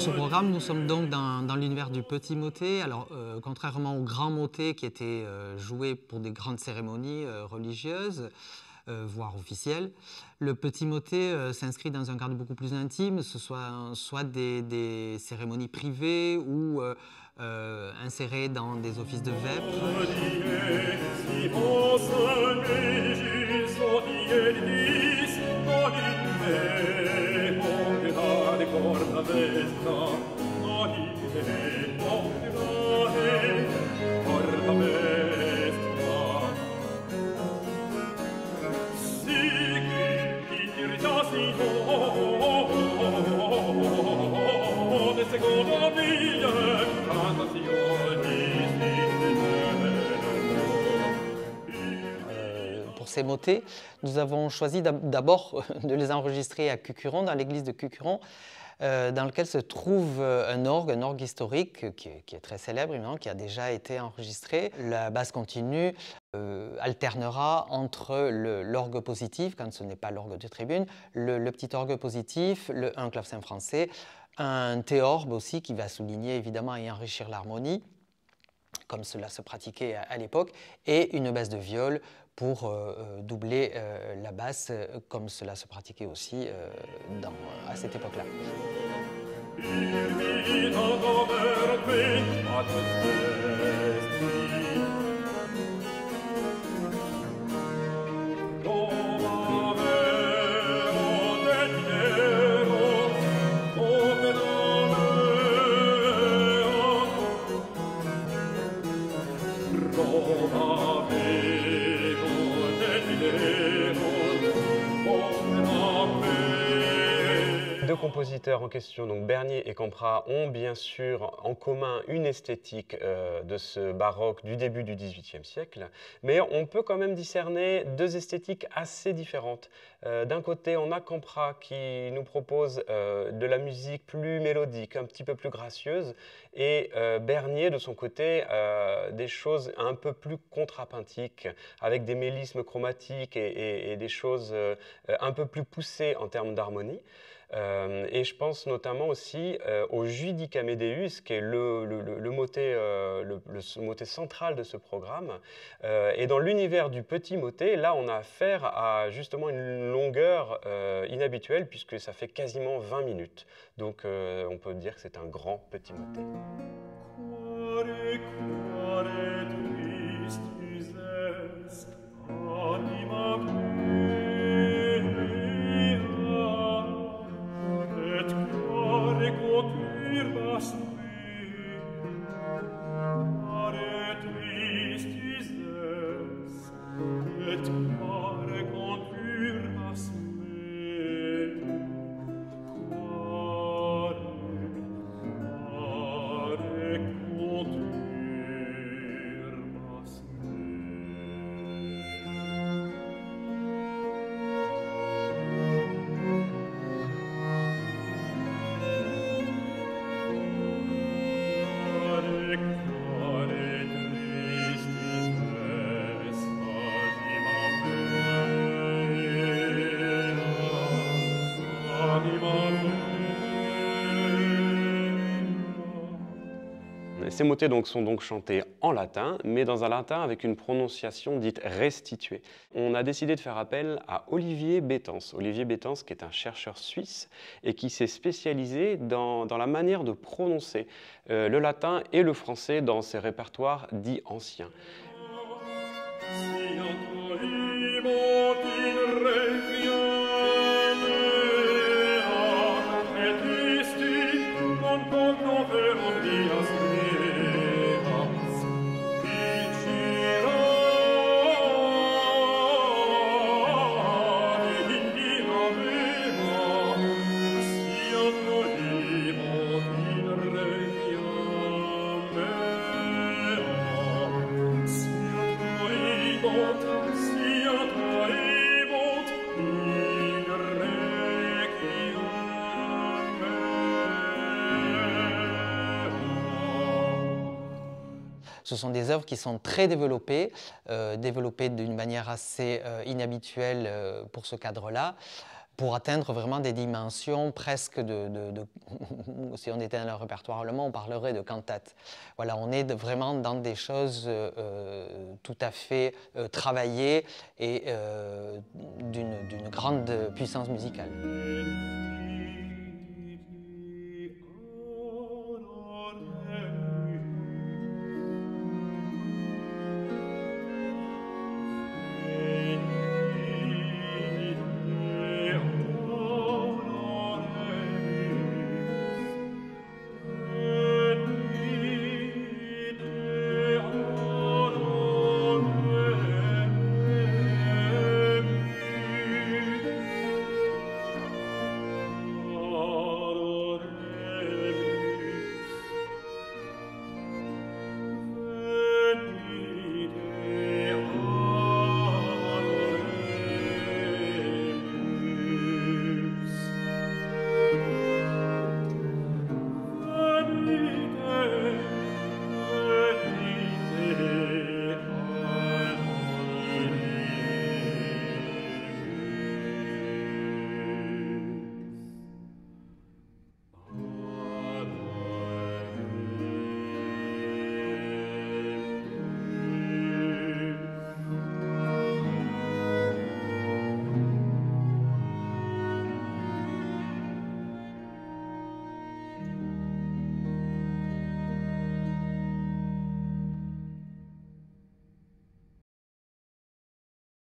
Pour ce programme, nous sommes donc dans l'univers du petit motet. Alors, contrairement au grand motet qui était joué pour des grandes cérémonies religieuses, voire officielles, le petit motet s'inscrit dans un cadre beaucoup plus intime, ce soit des cérémonies privées ou insérées dans des offices de vêpres. Pour ces motets, nous avons choisi d'abord de les enregistrer à Cucuron, dans l'église de Cucuron, dans lequel se trouve un orgue historique qui est très célèbre, évidemment, qui a déjà été enregistré. La basse continue alternera entre l'orgue positif, quand ce n'est pas l'orgue de tribune, le petit orgue positif, un clavecin français, un théorbe aussi qui va souligner évidemment et enrichir l'harmonie, comme cela se pratiquait à l'époque, et une basse de viol pour doubler la basse, comme cela se pratiquait aussi à cette époque-là. Deux compositeurs en question, donc Bernier et Campra, ont bien sûr en commun une esthétique de ce baroque du début du XVIIIe siècle, mais on peut quand même discerner deux esthétiques assez différentes. D'un côté, on a Campra qui nous propose de la musique plus mélodique, un petit peu plus gracieuse, et Bernier, de son côté, des choses un peu plus contrapuntiques, avec des mélismes chromatiques et des choses un peu plus poussées en termes d'harmonie. Et je pense notamment aussi au Judica Medeus, qui est le motet central de ce programme. Et dans l'univers du petit motet, là, on a affaire à justement une longueur inhabituelle, puisque ça fait quasiment 20 minutes. Donc, on peut dire que c'est un grand petit motet. Ces motets sont donc chantés en latin, mais dans un latin avec une prononciation dite restituée. On a décidé de faire appel à Olivier Bétance. Olivier Bétance, qui est un chercheur suisse et qui s'est spécialisé dans la manière de prononcer le latin et le français dans ses répertoires dits anciens. Ce sont des œuvres qui sont très développées d'une manière assez inhabituelle pour ce cadre-là. pour atteindre vraiment des dimensions presque si on était dans le répertoire allemand, on parlerait de cantate. Voilà, on est vraiment dans des choses tout à fait travaillées et d'une grande puissance musicale.